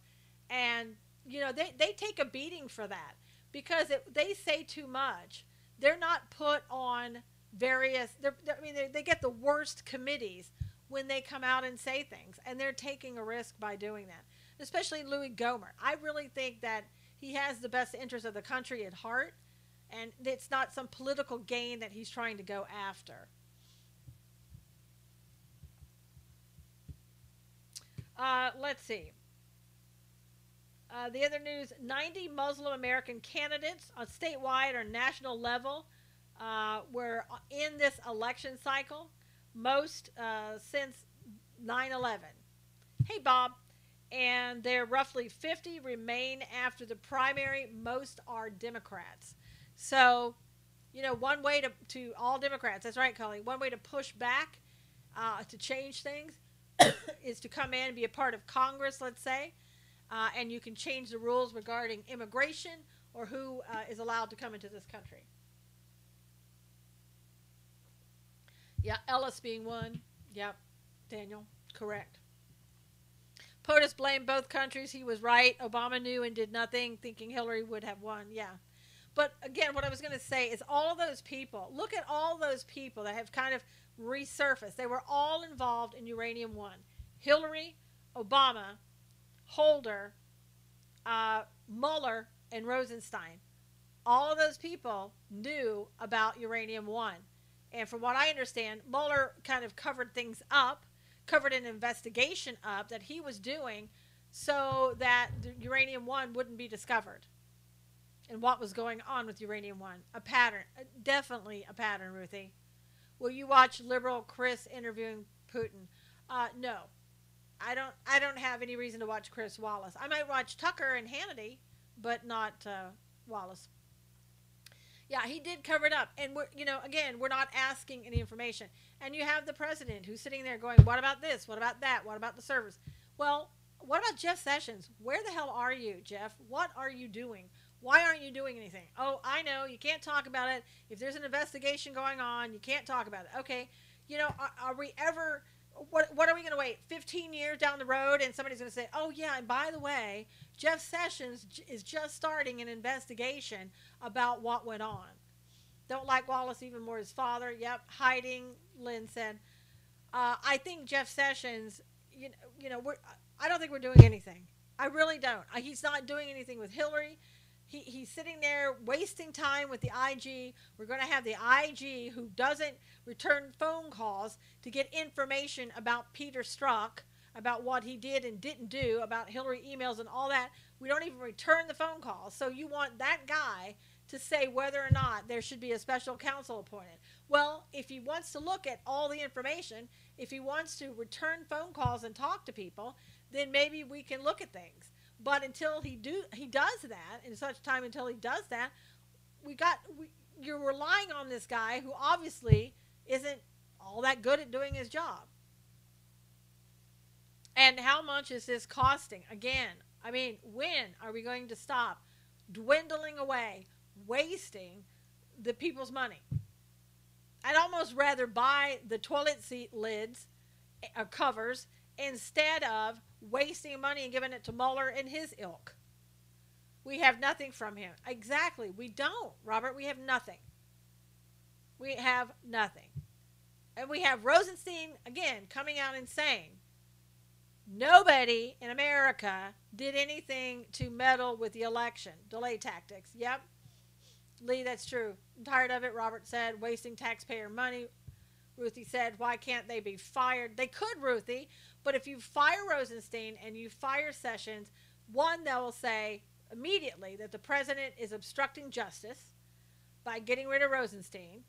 And, they take a beating for that because they say too much. They're not put on various, they get the worst committees when they come out and say things. And they're taking a risk by doing that. Especially Louis Gohmert. I really think that he has the best interest of the country at heart, and it's not some political gain that he's trying to go after. Let's see. The other news, 90 Muslim American candidates on statewide or national level were in this election cycle, most since 9/11. Hey, Bob. And there roughly 50 remain after the primary. Most are Democrats. So, one way to all Democrats, that's right, Cully, one way to push back, to change things, is to come in and be a part of Congress, let's say, and you can change the rules regarding immigration or who is allowed to come into this country. Yeah, Ellis being one. Yep. Daniel. Correct. POTUS blamed both countries. He was right. Obama knew and did nothing, thinking Hillary would have won. Yeah. But again, what I was going to say is all those people, look at all those people that have kind of resurfaced. They were all involved in Uranium One. Hillary, Obama, Holder, Mueller, and Rosenstein. All of those people knew about Uranium One. And from what I understand, Mueller kind of covered things up, covered an investigation up that he was doing so that the Uranium One wouldn't be discovered. And what was going on with Uranium One. A pattern. Definitely a pattern, Ruthie. Will you watch liberal Chris interviewing Putin? No. I don't have any reason to watch Chris Wallace. I might watch Tucker and Hannity, but not Wallace. Yeah, he did cover it up. And, again, we're not asking any information. And you have the president who's sitting there going, what about this? What about that? What about the servers? Well, what about Jeff Sessions? Where the hell are you, Jeff? What are you doing? Why aren't you doing anything? Oh, I know. You can't talk about it. If there's an investigation going on, you can't talk about it. Okay. Are we ever... What are we going to wait? 15 years down the road and somebody's going to say, oh, yeah, and by the way, Jeff Sessions is just starting an investigation about what went on. Don't like Wallace even more, his father. Yep, hiding, Lynn said. I think Jeff Sessions, I don't think we're doing anything. I really don't. He's not doing anything with Hillary. He's sitting there wasting time with the IG. We're going to have the IG who doesn't return phone calls to get information about Peter Strzok, about what he did and didn't do, about Hillary emails and all that. We don't even return the phone calls. So you want that guy to say whether or not there should be a special counsel appointed. Well, if he wants to look at all the information, if he wants to return phone calls and talk to people, then maybe we can look at things. But until he does that, in such time until he does that, you're relying on this guy who obviously isn't all that good at doing his job. And how much is this costing? Again, when are we going to stop dwindling away, wasting the people's money? I'd almost rather buy the toilet seat lids or covers instead of wasting money and giving it to Mueller and his ilk. We have nothing from him. Exactly. We don't, Robert. We have nothing. We have nothing. And we have Rosenstein, again, coming out and saying, nobody in America did anything to meddle with the election. Delay tactics. Yep. Lee, that's true. I'm tired of it, Robert said. Wasting taxpayer money. Ruthie said, why can't they be fired? They could, Ruthie, but if you fire Rosenstein and you fire Sessions, one, they will say immediately that the president is obstructing justice by getting rid of Rosenstein.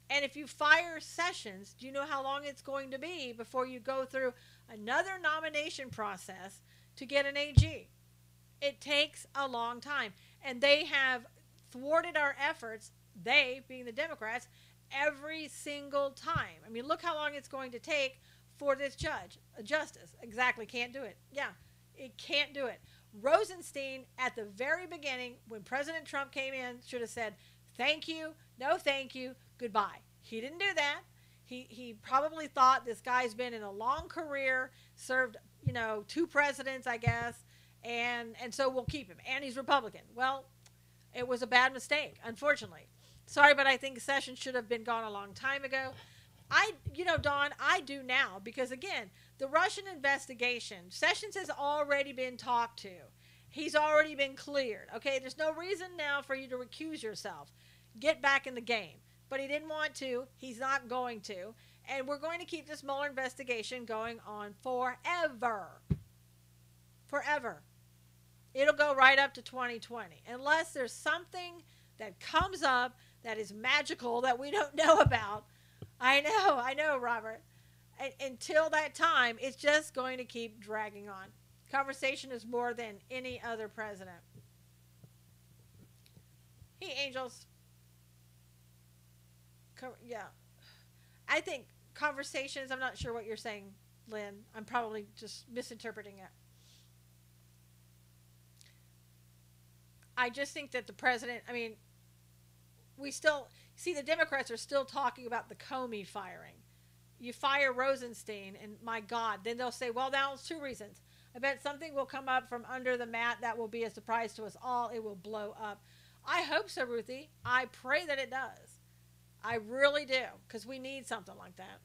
And if you fire Sessions, do you know how long it's going to be before you go through another nomination process to get an AG? It takes a long time. And they have thwarted our efforts, they, being the Democrats, every single time. Look how long it's going to take for this justice. Exactly, can't do it. Yeah, it can't do it. Rosenstein, at the very beginning, when President Trump came in, should have said, thank you, no thank you, goodbye. He didn't do that. He probably thought this guy's been in a long career, served, 2 presidents, I guess, and so we'll keep him. And he's Republican. Well, it was a bad mistake, unfortunately. Sorry, but I think Sessions should have been gone a long time ago. Dawn, I do now, because again, the Russian investigation, Sessions has already been talked to. He's already been cleared. Okay, there's no reason now for you to recuse yourself. Get back in the game. But he didn't want to. He's not going to. And we're going to keep this Mueller investigation going on forever. Forever. It'll go right up to 2020. Unless there's something that comes up that is magical that we don't know about. I know, Robert. Until that time, it's just going to keep dragging on. Conversation is more than any other president. Hey, angels. Yeah. I think conversations, I'm not sure what you're saying, Lynn. I'm probably just misinterpreting it. I just think that the president, we still, see, the Democrats are still talking about the Comey firing. you fire Rosenstein, and my God, then they'll say, well, that was 2 reasons. I bet something will come up from under the mat that will be a surprise to us all. It will blow up. I hope so, Ruthie. I pray that it does. I really do, because we need something like that.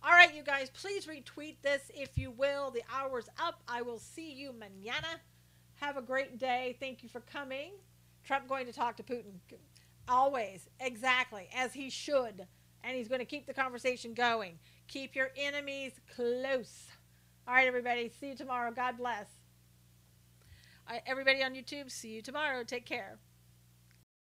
All right, you guys, please retweet this if you will. The hour's up. I will see you mañana. Have a great day. Thank you for coming. Trump going to talk to Putin. Always. Exactly. As he should. And he's going to keep the conversation going. Keep your enemies close. All right, everybody. See you tomorrow. God bless. All right, everybody on YouTube, see you tomorrow. Take care.